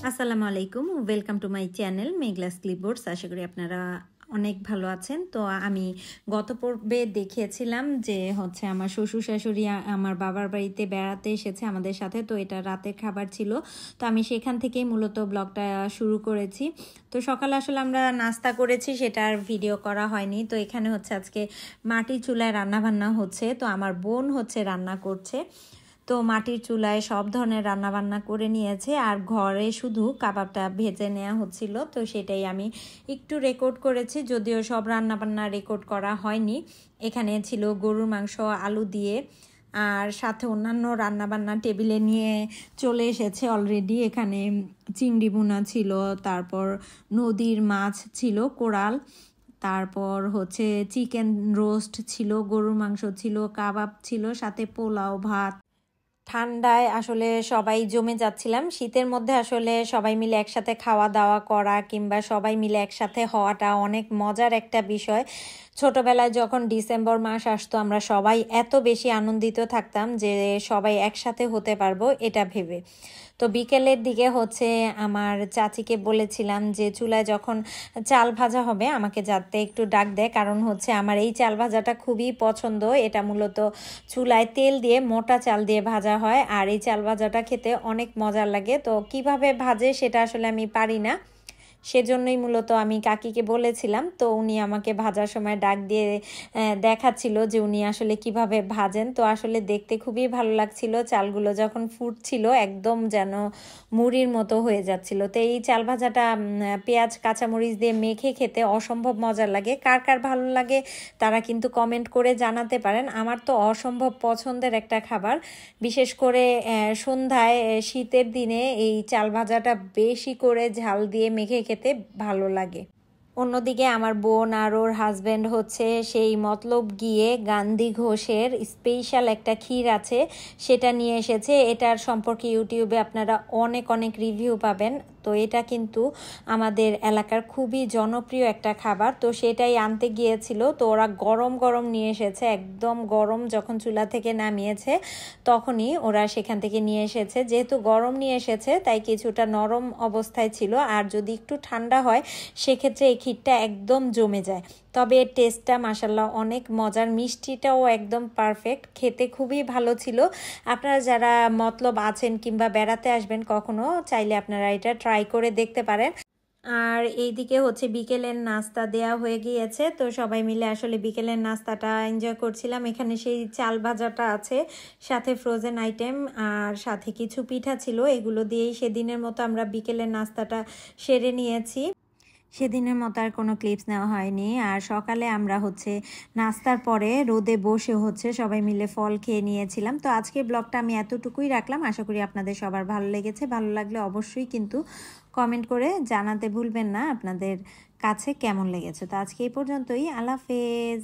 আসসালামু আলাইকুম, welcome to my channel Meghla's ক্লিপবোর্ডস। আশা করি আপনারা অনেক ভালো আছেন। তো আমি গত পর্বে দেখিয়েছিলাম যে হচ্ছে আমার শ্বশুর শাশুড়ি আমার বাবার বাড়িতে বেড়াতে এসেছে আমাদের সাথে। তো এটা রাতের খাবার ছিল, তো আমি সেখান থেকেই মূলত ব্লগটা শুরু করেছি। তো সকালে আসলে আমরা নাস্তা করেছি, সেটা আর ভিডিও করা হয়নি। তো এখানে হচ্ছে আজকে মাটির চুলায় রান্নাবান্না হচ্ছে। তো আমার বোন হচ্ছে রান্না করছে। তো মাটির চুলায় সব ধরনের রান্নাবান্না করে নিয়েছে, আর ঘরে শুধু কাবাবটা ভেজে নেওয়া হচ্ছিল। তো সেটাই আমি একটু রেকর্ড করেছি, যদিও সব রান্নাবান্না রেকর্ড করা হয়নি। এখানে ছিল গরুর মাংস আলু দিয়ে, আর সাথে অন্যান্য রান্নাবান্না টেবিলে নিয়ে চলে এসেছে অলরেডি। এখানে চিংড়ি ভুনা ছিল, তারপর নদীর মাছ ছিল কোরাল, তারপর হচ্ছে চিকেন রোস্ট ছিল, গরুর মাংস ছিল, কাবাব ছিল, সাথে পোলাও ভাত। ঠান্ডায় আসলে সবাই জমে যাচ্ছিলাম। শীতের মধ্যে আসলে সবাই মিলে একসাথে খাওয়া দাওয়া করা কিংবা সবাই মিলে একসাথে হওয়াটা অনেক মজার একটা বিষয়। ছোটবেলায় যখন ডিসেম্বর মাস আসতো আমরা সবাই এত বেশি আনন্দিত থাকতাম যে সবাই একসাথে হতে পারবো এটা ভেবে। তো বিকেলের দিকে হচ্ছে আমার চাচিকে বলেছিলাম যে চুলায় যখন চাল ভাজা হবে আমাকে যাতে একটু ডাক দেয়, কারণ হচ্ছে আমার এই চাল ভাজাটা খুবই পছন্দ। এটা মূলত চুলায় তেল দিয়ে মোটা চাল দিয়ে ভাজা হয়, আর এই চাল ভাজাটা খেতে অনেক মজার লাগে। তো কিভাবে ভাজে সেটা আসলে আমি পারি না, সেজন্যই মূলত আমি কাকিকে বলেছিলাম। তো উনি আমাকে ভাজার সময় ডাক দিয়ে দেখাচ্ছিল যে উনি আসলে কিভাবে ভাজেন। তো আসলে দেখতে খুবই ভালো লাগছিল, চালগুলো যখন ফুটছিল একদম যেন মুড়ির মতো হয়ে যাচ্ছিল। তো এই চাল ভাজাটা পেঁয়াজ কাঁচামরিচ দিয়ে মেখে খেতে অসম্ভব মজার লাগে। কার কার ভালো লাগে তারা কিন্তু কমেন্ট করে জানাতে পারেন। আমার তো অসম্ভব পছন্দের একটা খাবার, বিশেষ করে সন্ধ্যায় শীতের দিনে এই চাল ভাজাটা বেশি করে ঝাল দিয়ে মেখে খেতে ভালো লাগে। অন্যদিকে আমার বোন আর ওর হাজব্যান্ড হচ্ছে সেই মতলব গিয়ে গান্ধী ঘোষের স্পেশাল একটা ক্ষীর আছে সেটা নিয়ে এসেছে। এটার সম্পর্কে ইউটিউবে আপনারা অনেক অনেক রিভিউ পাবেন। তো এটা কিন্তু আমাদের এলাকার খুবই জনপ্রিয় একটা খাবার। তো সেটাই আনতে গিয়েছিল। তো ওরা গরম গরম নিয়ে এসেছে, একদম গরম, যখন চুলা থেকে নামিয়েছে তখনই ওরা সেখান থেকে নিয়ে এসেছে। যেহেতু গরম নিয়ে এসেছে তাই কিছুটা নরম অবস্থায় ছিল, আর যদি একটু ঠান্ডা হয় সেক্ষেত্রে এই ক্ষীরটা একদম জমে যায়। তবে এর টেস্টটা মাশাল্লাহ অনেক মজার, মিষ্টিটাও একদম পারফেক্ট, খেতে খুবই ভালো ছিল। আপনারা যারা মতলব আছেন কিংবা বেড়াতে আসবেন কখনো, চাইলে আপনারা এটা ট্রাই করে দেখতে পারেন। আর এইদিকে হচ্ছে বিকেলের নাস্তা দেয়া হয়ে গিয়েছে। তো সবাই মিলে আসলে বিকেলের নাস্তাটা এনজয় করছিলাম। এখানে সেই চাল ভাজাটা আছে, সাথে ফ্রোজেন আইটেম, আর সাথে কিছু পিঠা ছিল। এগুলো দিয়েই সেদিনের মতো আমরা বিকেলের নাস্তাটা সেরে নিয়েছি। সেদিনের মতো আর কোনো ক্লিপস নেওয়া হয়নি। আর সকালে আমরা হচ্ছে নাস্তার পরে রোদে বসে হচ্ছে সবাই মিলে ফল খেয়ে নিয়েছিলাম। তো আজকের ব্লগটা আমি এতটুকুই রাখলাম। আশা করি আপনাদের সবার ভালো লেগেছে। ভালো লাগলে অবশ্যই কিন্তু কমেন্ট করে জানাতে ভুলবেন না আপনাদের কাছে কেমন লেগেছে। তো আজকে এই পর্যন্তই, আল্লাহ হাফেজ।